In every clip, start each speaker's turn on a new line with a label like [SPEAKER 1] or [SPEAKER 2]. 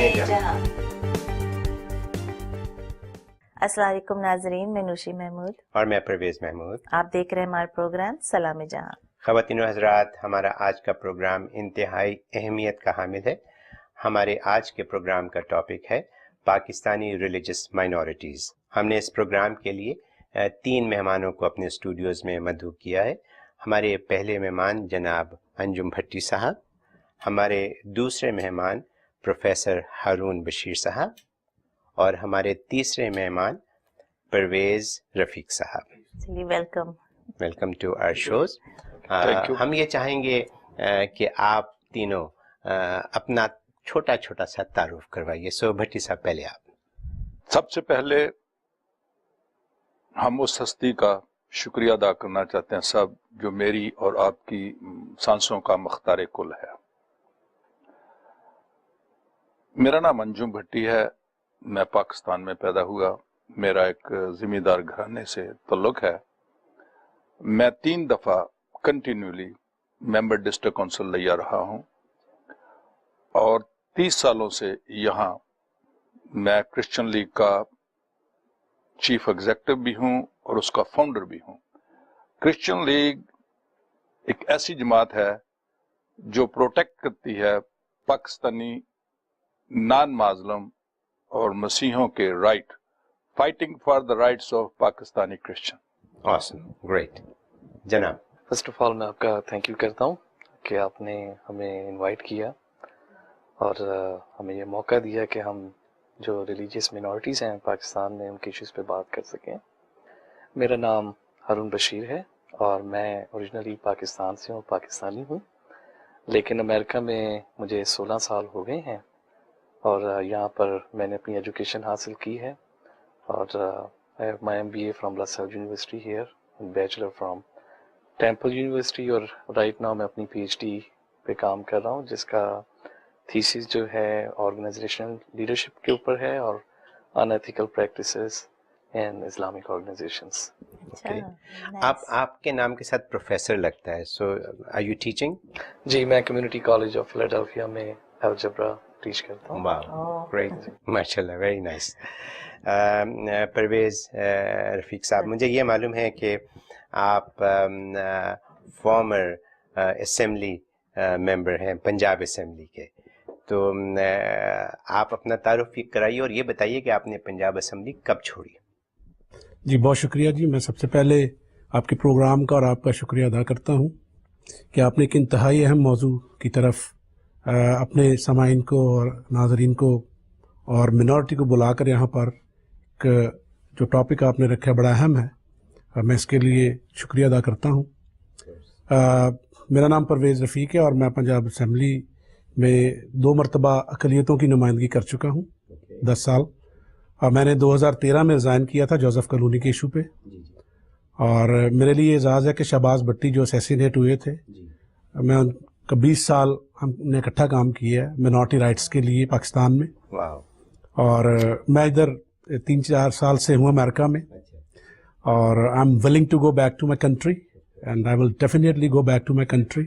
[SPEAKER 1] جہاں۔
[SPEAKER 2] السلام علیکم ناظرین، میں نوشی محمود
[SPEAKER 3] اور میں پرویز محمود۔
[SPEAKER 2] آپ دیکھ رہے ہیں ہمارا پروگرام سلام جہاں۔
[SPEAKER 3] خواتین و حضرات، ہمارا آج کا پروگرام انتہائی اہمیت کا حامل ہے۔ ہمارے آج کے پروگرام کا ٹاپک ہے پاکستانی ریلیجس مائنورٹیز۔ ہم نے اس پروگرام کے لیے 3 مہمانوں کو اپنے اسٹوڈیوز میں مدعو کیا ہے۔ ہمارے پہلے مہمان جناب انجم بھٹی صاحب، ہمارے دوسرے مہمان پروفیسر ہارون بشیر صاحب، اور ہمارے تیسرے مہمان پرویز رفیق صاحب۔
[SPEAKER 2] چلیے welcome.
[SPEAKER 3] Welcome to our shows. ہم یہ چاہیں گے کہ آپ تینوں اپنا چھوٹا چھوٹا سا تعارف کروائیے۔ سو بھٹی صاحب، پہلے آپ۔
[SPEAKER 4] سب سے پہلے ہم اس ہستی کا شکریہ ادا کرنا چاہتے ہیں سب جو میری اور آپ کی سانسوں کا مختار کل ہے۔ میرا نام انجم بھٹی ہے، میں پاکستان میں پیدا ہوا، میرا ایک زمیندار گھرانے سے تعلق ہے۔ میں 3 دفعہ کنٹینیولی ممبر ڈسٹرکٹ کونسل لیا رہا ہوں، اور 30 سالوں سے یہاں میں کرسچن لیگ کا چیف ایگزیکٹو بھی ہوں اور اس کا فاؤنڈر بھی ہوں۔ کرسچن لیگ ایک ایسی جماعت ہے جو پروٹیکٹ کرتی ہے پاکستانی نان مازلم اور مسیحوں کے right, fighting for the rights of Pakistani Christian.
[SPEAKER 3] Awesome, great. جناب۔
[SPEAKER 5] فرسٹ آف آل میں آپ کا تھینک یو کرتا ہوں کہ آپ نے ہمیں انوائٹ کیا اور ہمیں یہ موقع دیا کہ ہم جو ریلیجیس مینورٹیز ہیں پاکستان میں ان کے ایشوز پہ بات کر سکیں۔ میرا نام ہارون بشیر ہے اور میں اوریجنلی پاکستان سے ہوں، پاکستانی ہوں، لیکن امریکہ میں مجھے 16 سال ہو گئے ہیں، اور یہاں پر میں نے اپنی ایجوکیشن حاصل کی ہے، اور I have my MBA from LaSalle University here and Bachelor from temple university, اور رائٹ ناؤ میں اپنی پی ایچ ڈی پہ کام کر رہا ہوں، جس کا تھیسس جو ہے آرگنائزیشنل لیڈرشپ کے اوپر ہے اور ان ethical practices in Islamic organizations.
[SPEAKER 3] آپ کے نام کے ساتھ پروفیسر لگتا ہے، سو آر یو ٹیچنگ؟
[SPEAKER 5] جی، میں کمیونٹی کالج آف فلیڈلفیا میں الجبرا ٹیچ کرتا ہوں۔
[SPEAKER 3] واو، گریٹ، ماشاء اللہ، ویری نائس۔ پرویز رفیق صاحب، مجھے یہ معلوم ہے کہ آپ فارمر اسمبلی ممبر ہیں پنجاب اسمبلی کے، تو آپ اپنا تعارف کرائیے اور یہ بتائیے کہ آپ نے پنجاب اسمبلی کب چھوڑی؟
[SPEAKER 6] جی بہت شکریہ جی، میں سب سے پہلے آپ کے پروگرام کا اور آپ کا شکریہ ادا کرتا ہوں کہ آپ نے ایک انتہائی اہم موضوع کی طرف اپنے سامعین کو اور ناظرین کو اور منورٹی کو بلا کر یہاں پر جو ٹاپک آپ نے رکھا ہے بڑا اہم ہے، میں اس کے لیے شکریہ ادا کرتا ہوں۔ میرا نام پرویز رفیق ہے اور میں پنجاب اسمبلی میں 2 مرتبہ اقلیتوں کی نمائندگی کر چکا ہوں، 10 سال، اور میں نے 2013 میں ریزائن کیا تھا جوزف کالونی کے ایشو پہ، اور میرے لیے اعزاز ہے کہ شہباز بھٹی جو اسیسینیٹ ہوئے تھے، میں ان کا 20 سال ہم نے اکٹھا کام کیا ہے منورٹی رائٹس کے لیے پاکستان میں، اور میں ادھر 3-4 سال سے ہوں امریکہ میں، اور I am willing to go back to my country and I will definitely go back to my country,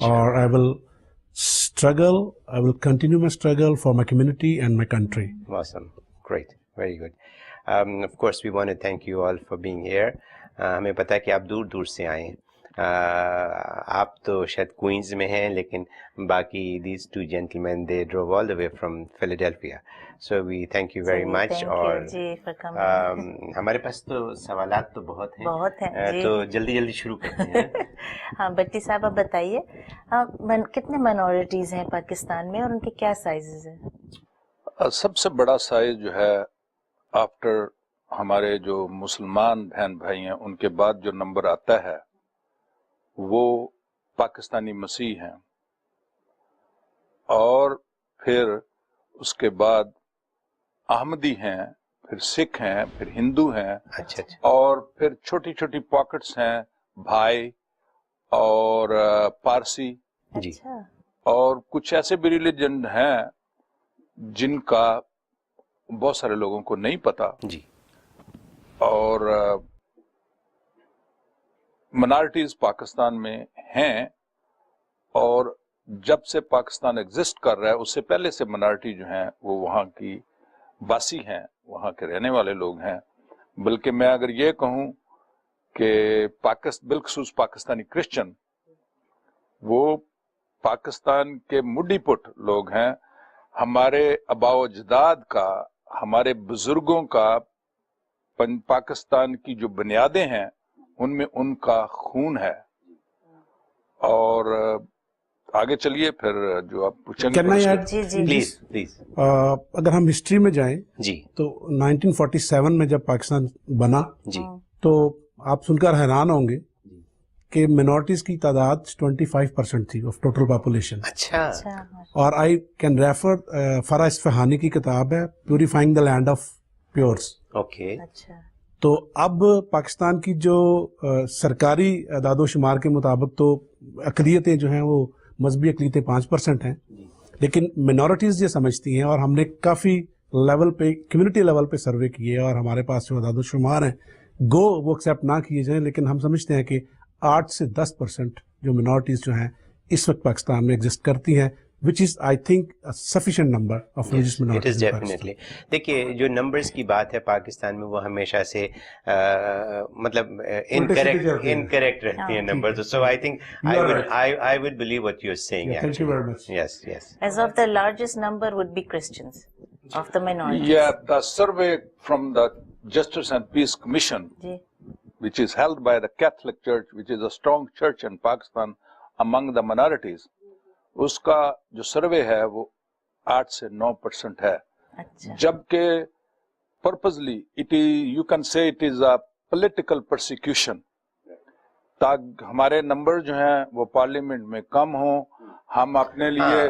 [SPEAKER 6] اور I will struggle, I will continue my struggle for my community and my country.
[SPEAKER 3] Awesome, great, very good. Of course we want to thank you all for being here. ہمیں پتہ ہے کہ آپ دور دور سے آئے ہیں، آپ تو شاید کوئنز میں ہیں، لیکن باقی these 2 gentlemen they drove all the way from Philadelphia, so we thank you very much. اور ہمارے پاس تو سوالات تو بہت ہیں، تو جلدی جلدی شروع کرتے ہیں۔
[SPEAKER 2] ہاں بھٹی صاحب، آپ بتائیے کتنے مائنورٹیز ہیں پاکستان میں اور ان کے کیا سائزز ہیں؟
[SPEAKER 4] سب سے بڑا سائز جو ہے آفٹر ہمارے جو مسلمان بہن بھائی ہیں ان کے بعد جو نمبر آتا ہے وہ پاکستانی مسیح ہیں، اور پھر اس کے بعد احمدی ہیں، پھر سکھ ہیں، پھر ہندو ہیں، اور پھر چھوٹی چھوٹی پاکٹس ہیں بھائی اور پارسی، اور کچھ ایسے بھی ریلیجن ہیں جن کا بہت سارے لوگوں کو نہیں پتا، اور منارٹیز پاکستان میں ہیں، اور जब से पाकिस्तान एग्जिस्ट कर रहा है उससे पहले से मिनॉरिटी जो हैं वो वहाँ की वासी हैं, वहाँ के रहने वाले लोग हैं। बल्कि मैं अगर ये कहूँ कि बिलखसूस पाकिस्तानी क्रिश्चियन वो पाकिस्तान के मुड्डी पुट लोग हैं। हमारे आबाओ अजदाद का, हमारे बुजुर्गों का, पाकिस्तान की जो बुनियादें हैं उनमें उनका खून है। और आगे चलिए फिर जो आप पूछेंगे।
[SPEAKER 6] Can I add?
[SPEAKER 2] जी जी
[SPEAKER 3] प्लीज प्लीज।
[SPEAKER 6] अगर हम हिस्ट्री में जाएं
[SPEAKER 3] जी
[SPEAKER 6] तो 1947 में जब पाकिस्तान बना
[SPEAKER 3] जी
[SPEAKER 6] तो आप सुनकर हैरान होंगे कि मिनॉरिटीज की तादाद 25% थी ऑफ टोटल पॉपुलेशन।
[SPEAKER 3] अच्छा
[SPEAKER 2] अच्छा
[SPEAKER 6] और आई कैन रेफर फरा इस्फहानी की किताब है purifying the land of pures.
[SPEAKER 3] Okay
[SPEAKER 2] अच्छा
[SPEAKER 6] तो अब पाकिस्तान की जो सरकारी अदादो शुमार के मुताबिक तो अक़लियतें जो हैं वो मजहबी अक़लियतें 5% हैं, लेकिन मिनॉरिटीज़ ये समझती हैं, और हमने काफ़ी लेवल पे कम्युनिटी लेवल पे सर्वे किए और हमारे पास जो अदादो शुमार हैं वो एक्सेप्ट ना किए जाएं, लेकिन हम समझते हैं कि 8 से 10% जो मिनॉरिटीज़ जो हैं इस वक्त पाकिस्तान में एग्जिस्ट करती हैं, which is I think a sufficient number of religious
[SPEAKER 3] it
[SPEAKER 6] minorities
[SPEAKER 3] is
[SPEAKER 6] in Pakistan.
[SPEAKER 3] Definitely. देखिए जो नंबर्स की बात है पाकिस्तान में वो हमेशा से मतलब
[SPEAKER 6] चलती है।
[SPEAKER 3] इनकरेक्ट रहती हैं numbers. So I think
[SPEAKER 6] You are right.
[SPEAKER 3] I would believe what you are saying
[SPEAKER 6] Yeah, thank you very much.
[SPEAKER 3] Yes yes
[SPEAKER 2] as of the largest number would be Christians of the minorities
[SPEAKER 4] Yeah, the survey from the Justice and Peace Commission,
[SPEAKER 2] जी
[SPEAKER 4] which is held by the Catholic Church, which is a strong church in Pakistan among the minorities, उसका जो सर्वे है वो 8 से 9% है।
[SPEAKER 2] अच्छा
[SPEAKER 4] जबकि purposely you can say it is a political persecution, ताकि हमारे नंबर जो हैं वो पार्लियामेंट में कम हो, हम अपने लिए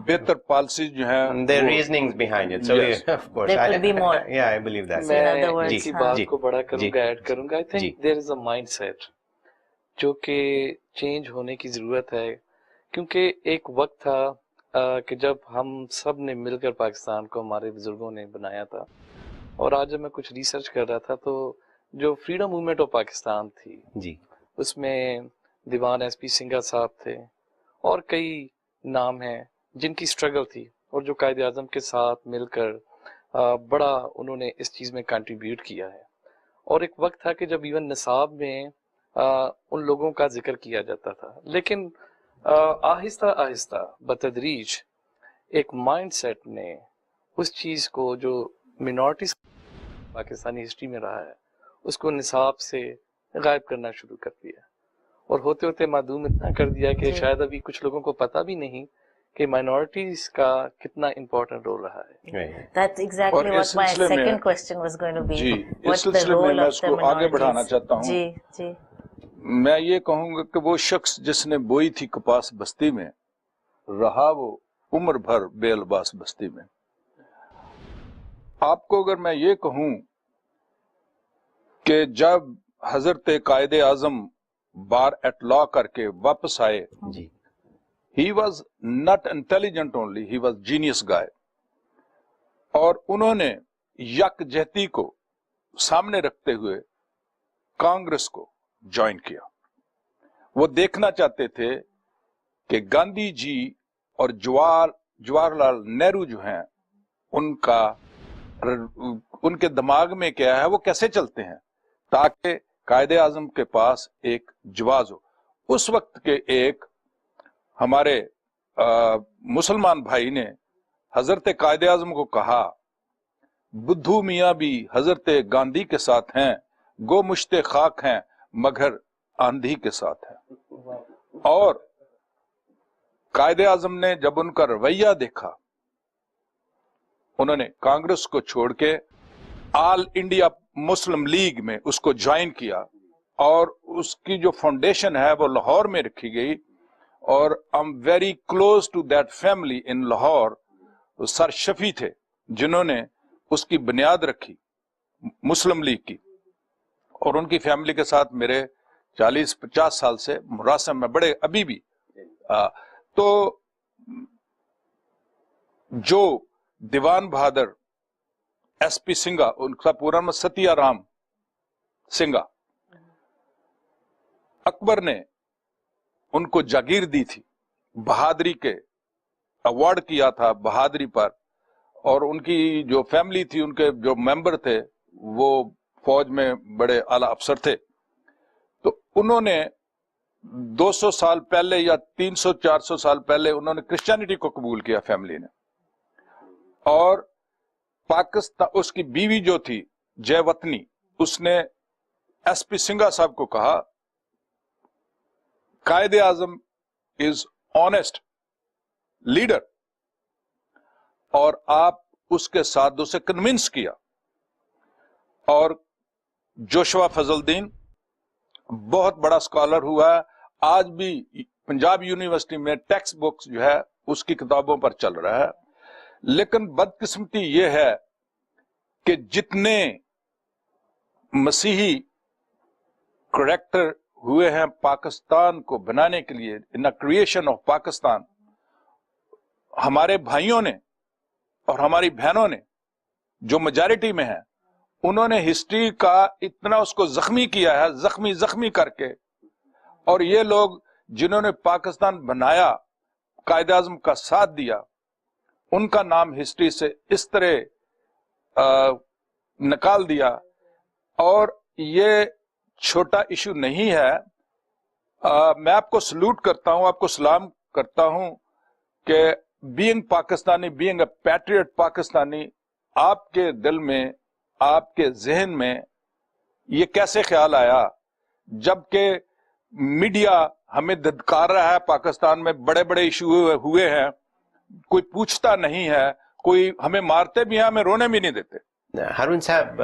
[SPEAKER 4] बेहतर पॉलिसी जो है
[SPEAKER 3] their reasonings behind it. So
[SPEAKER 4] Yes.
[SPEAKER 3] Of course
[SPEAKER 2] There could be more.
[SPEAKER 3] या I believe that.
[SPEAKER 2] In other
[SPEAKER 5] मैं
[SPEAKER 2] words,
[SPEAKER 5] इसी
[SPEAKER 2] हाँ।
[SPEAKER 5] बात
[SPEAKER 3] जी,
[SPEAKER 5] को बड़ा
[SPEAKER 3] जी,
[SPEAKER 5] करूंगा, ऐड करूंगा। आई
[SPEAKER 3] जी।
[SPEAKER 5] Think there is a mindset जो कि चेंज होने की जरूरत है, क्योंकि एक वक्त था कि जब हम सब ने मिलकर पाकिस्तान को हमारे बुजुर्गों ने बनाया था। और आज जब मैं कुछ रिसर्च कर रहा था तो जो फ्रीडम मूवमेंट ऑफ पाकिस्तान थी
[SPEAKER 3] जी
[SPEAKER 5] उसमें दीवान एसपी सिंघा साहब थे और कई नाम हैं जिनकी स्ट्रगल थी, और जो कायदे आज़म के साथ मिलकर बड़ा उन्होंने इस चीज़ में कंट्रीब्यूट किया है। और एक वक्त था कि जब इवन निसाब में उन लोगों का जिक्र किया जाता था, लेकिन आहिस्ता आहिस्ता बतदरीज एक माइंडसेट ने उस चीज़ को जो मिनॉरिटीज पाकिस्तानी हिस्ट्री में रहा है उसको निसाब से गायब करना शुरू कर दिया, और होते होते मादूम इतना कर दिया कि शायद अभी कुछ लोगों को पता भी नहीं कि माइनॉरिटीज का कितना इम्पोर्टेंट रोल रहा है।
[SPEAKER 2] That's exactly
[SPEAKER 4] और
[SPEAKER 2] what
[SPEAKER 4] इस
[SPEAKER 2] my
[SPEAKER 4] सिलसिले में-
[SPEAKER 2] second question was going to be.
[SPEAKER 4] जी, इस
[SPEAKER 2] What's the
[SPEAKER 4] सिलसिले में
[SPEAKER 2] role
[SPEAKER 4] मैं
[SPEAKER 2] of the
[SPEAKER 4] इसको आगे बढ़ाना
[SPEAKER 2] minorities?
[SPEAKER 4] चाहता हूँ।
[SPEAKER 2] जी जी
[SPEAKER 4] मैं ये कहूंगा कि वो शख्स जिसने बोई थी कपास बस्ती में, रहा वो उम्र भर बेलबास बस्ती में। आपको अगर मैं ये कहूं कि जब हजरत कायदे आजम बार एट लॉ करके वापस आए,
[SPEAKER 3] जी
[SPEAKER 4] he was not intelligent only, he was genius guy. और उन्होंने यकजहती को सामने रखते हुए कांग्रेस को ज्वाइन किया। वो देखना चाहते थे कि गांधी जी और जवाहरलाल नेहरू जो हैं उनके दिमाग में क्या है, वो कैसे चलते हैं, ताकि कायदे आजम के पास एक जवाब हो। उस वक्त के एक हमारे मुसलमान भाई ने हजरत कायदे आजम को कहा, बुद्धू मियाँ भी हजरत गांधी के साथ हैं, गो मुश्ते खाक हैं मगर आंधी के साथ हैं। और कायदे आजम ने जब उनका रवैया देखा, उन्होंने कांग्रेस को छोड़ के ऑल इंडिया मुस्लिम लीग में उसको ज्वाइन किया, और उसकी जो फाउंडेशन है वो लाहौर में रखी गई। और I am very close to that family in Lahore. Sir Shafi थे जिन्होंने उसकी बुनियाद रखी मुस्लिम लीग की, और उनकी फैमिली के साथ मेरे 40-50 साल से मुरासम में बड़े अभी भी। तो जो दीवान बहादुर एसपी सिंघा, उनका पूरा नाम सतियाराम सिंघा, अकबर ने उनको जागीर दी थी बहादुरी के अवार्ड किया था बहादुरी पर, और उनकी जो फैमिली थी, उनके जो मेंबर थे वो फौज में बड़े आला अफसर थे, तो उन्होंने 200 साल पहले या 300-400 साल पहले उन्होंने क्रिश्चियनिटी को कबूल किया फैमिली ने। और पाकिस्तान, उसकी बीवी जो थी जयवतनी, उसने एसपी सिंघा साहब को कहा कायदे आजम इज ऑनेस्ट लीडर, और आप उसके साथ उसे कन्विंस किया। और जोशुआ फजलुद्दीन बहुत बड़ा स्कॉलर हुआ है, आज भी पंजाब यूनिवर्सिटी में टेक्स्ट बुक्स जो है उसकी किताबों पर चल रहा है। लेकिन बदकिस्मती ये है कि जितने मसीही करैक्टर हुए हैं पाकिस्तान को बनाने के लिए, इन क्रिएशन ऑफ पाकिस्तान, हमारे भाइयों ने और हमारी बहनों ने जो मेजॉरिटी में है, उन्होंने हिस्ट्री का इतना उसको जख्मी किया है, जख्मी करके। और ये लोग जिन्होंने पाकिस्तान बनाया, कायदे आज़म का साथ दिया, उनका नाम हिस्ट्री से इस तरह निकाल दिया। और ये छोटा इशू नहीं है। मैं आपको सल्यूट करता हूं, आपको सलाम करता हूं कि being Pakistani, being a patriot Pakistani, आपके दिल में, आपके जहन में ये कैसे ख्याल आया, जबकि मीडिया हमें धत्कार रहा है, पाकिस्तान में बड़े बड़े इशू हुए हैं, कोई पूछता नहीं है, कोई हमें मारते भी हैं, हमें रोने भी नहीं देते।
[SPEAKER 3] हारून साहब,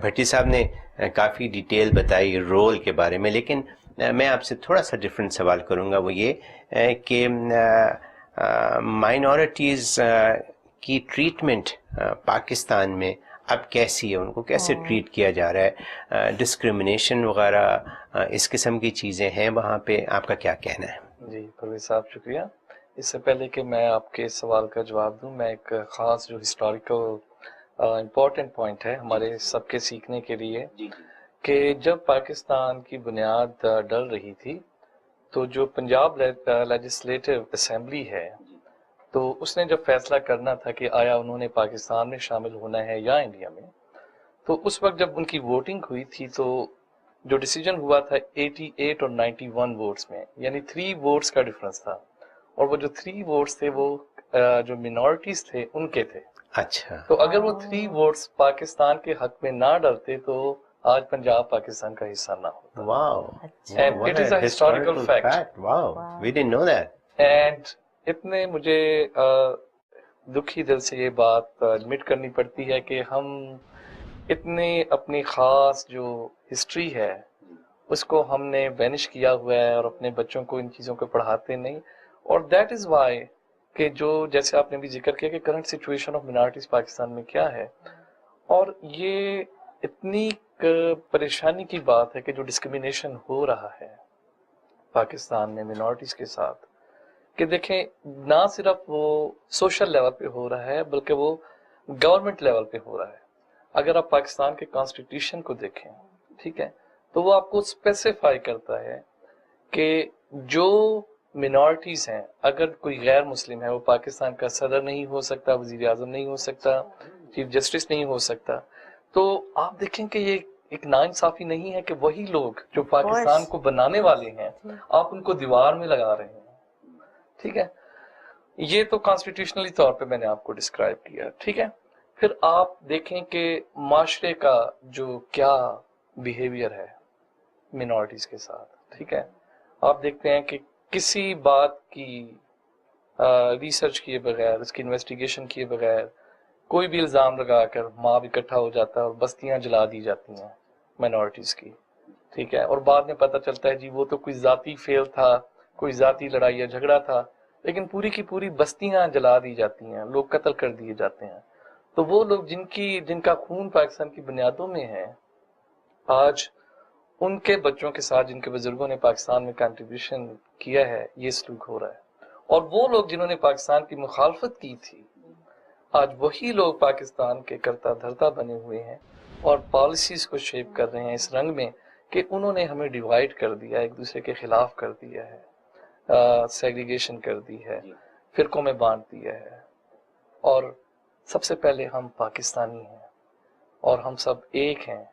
[SPEAKER 3] भट्टी साहब ने काफ़ी डिटेल बताई रोल के बारे में, लेकिन मैं आपसे थोड़ा सा डिफरेंट सवाल करूंगा, वो ये कि माइनॉरिटीज़ की ट्रीटमेंट पाकिस्तान में अब कैसी है, उनको कैसे ट्रीट किया जा रहा है, डिस्क्रिमिनेशन वगैरह इस किस्म की चीज़ें हैं वहाँ पे, आपका क्या कहना है?
[SPEAKER 5] जी परवेज साहब, शुक्रिया। इससे पहले कि मैं आपके सवाल का जवाब दूं, मैं एक ख़ास जो हिस्टोरिकल इम्पोर्टेंट पॉइंट है हमारे सबके सीखने के लिए, कि जब पाकिस्तान की बुनियाद डल रही थी, तो जो पंजाब लेजिस्लेटिव असेंबली है, तो उसने जब फैसला करना था कि आया उन्होंने पाकिस्तान में शामिल होना है या इंडिया में, तो उस वक्त जब उनकी वोटिंग हुई थी, तो जो डिसीजन हुआ था 88 और 91 वोट्स में, यानी 3 वोट्स का डिफरेंस था। और वो जो 3 वोट्स थे वो जो मिनॉरिटीज थे उनके थे।
[SPEAKER 3] अच्छा,
[SPEAKER 5] तो अगर वो 3 वोट्स पाकिस्तान के हक में ना डलते तो आज पंजाब पाकिस्तान का हिस्सा ना होता।
[SPEAKER 3] Wow,
[SPEAKER 5] And it is a historical fact.
[SPEAKER 3] Wow, we didn't know that.
[SPEAKER 5] And इतने मुझे दुखी दिल से ये बात एडमिट करनी पड़ती है कि हम इतने अपनी खास जो हिस्ट्री है उसको हमने वैनिश किया हुआ है और अपने बच्चों को इन चीज़ों को पढ़ाते नहीं। और दैट इज़ वाई कि जो जैसे आपने भी जिक्र किया कि current situation of minorities Pakistan में क्या है, और ये इतनी परेशानी की बात है कि जो डिस्क्रिमिनेशन हो रहा है पाकिस्तान में मिनॉरिटीज़ के साथ, कि देखें ना सिर्फ वो सोशल लेवल पे हो रहा है बल्कि वो गवर्नमेंट लेवल पे हो रहा है। अगर आप पाकिस्तान के कॉन्स्टिट्यूशन को देखें, ठीक है, तो वो आपको स्पेसिफाई करता है कि जो मिनॉरिटीज़ हैं, अगर कोई गैर मुस्लिम है वो पाकिस्तान का सदर नहीं हो सकता, वजीर आज़म नहीं हो सकता, चीफ जस्टिस नहीं हो सकता। तो आप देखें कि ये एक नाइंसाफी नहीं है कि वही लोग जो पाकिस्तान को बनाने वाले हैं आप उनको दीवार में लगा रहे हैं। ठीक है, ये तो कॉन्स्टिट्यूशनली तौर पे मैंने आपको डिस्क्राइब किया। ठीक है, फिर आप देखें कि माशरे का जो क्या बिहेवियर है मिनॉरिटीज़ के साथ। ठीक है, आप देखते हैं कि किसी बात की रिसर्च किए बगैर, उसकी इन्वेस्टिगेशन किए बगैर कोई भी इल्ज़ाम लगाकर माब इकट्ठा हो जाता है और बस्तियां जला दी जाती हैं माइनॉरिटीज़ की। ठीक है, और बाद में पता चलता है जी वो तो कोई ज़ाती फेल था, कोई ज़ाती लड़ाई या झगड़ा था, लेकिन पूरी की पूरी बस्तियां जला दी जाती हैं, लोग कत्ल कर दिए जाते हैं। तो वो लोग जिनका खून पाकिस्तान की बुनियादों में है, आज उनके बच्चों के साथ जिनके बुजुर्गों ने पाकिस्तान में कंट्रीब्यूशन किया है, ये सलूक हो रहा है। और वो लोग जिन्होंने पाकिस्तान की मुखालफत की थी, आज वही लोग पाकिस्तान के करता धरता बने हुए हैं और पॉलिसीज को शेप कर रहे हैं इस रंग में कि उन्होंने हमें डिवाइड कर दिया, एक दूसरे के खिलाफ कर दिया है। सेग्रीगेशन कर दी है, फिरकों में बांट दिया है। और सबसे पहले हम पाकिस्तानी हैं और हम सब एक हैं,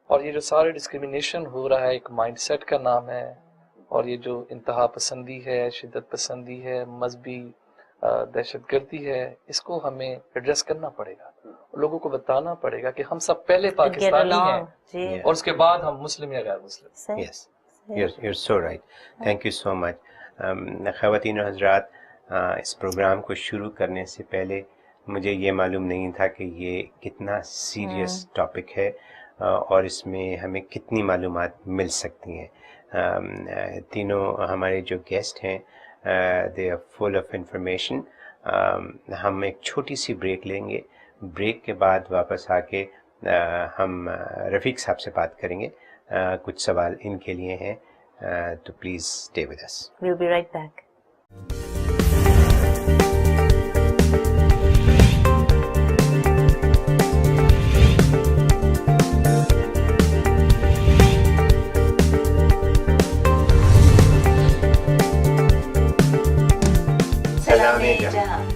[SPEAKER 5] और ये जो सारे डिस्क्रिमिनेशन हो रहा है एक माइंडसेट का नाम है, और ये जो इंतहा पसंदी है, शिद्दत पसंदी है, मजहबी दहशतगर्दी है, इसको हमें एड्रेस करना पड़ेगा, लोगों को बताना पड़ेगा कि हम सब पहले
[SPEAKER 2] To get
[SPEAKER 5] पाकिस्तानी
[SPEAKER 2] along,
[SPEAKER 5] हैं
[SPEAKER 2] जी
[SPEAKER 3] Yeah.
[SPEAKER 5] और उसके बाद हम मुस्लिम या गैर मुस्लिम।
[SPEAKER 2] सही
[SPEAKER 3] Yes, you're so right. Thank you so much. ख़वातीन और हज़रात, इस प्रोग्राम को शुरू करने से पहले मुझे ये मालूम नहीं था कि ये कितना सीरियस टॉपिक है और इसमें हमें कितनी मालूमात मिल सकती हैं। तीनों हमारे जो गेस्ट हैं they are full of information. हम एक छोटी सी ब्रेक लेंगे, ब्रेक के बाद वापस आके हम रफ़ीक साहब से बात करेंगे। कुछ सवाल इनके लिए हैं, तो please stay with us.
[SPEAKER 2] We'll be right back.
[SPEAKER 3] सलाम-ए-जहां।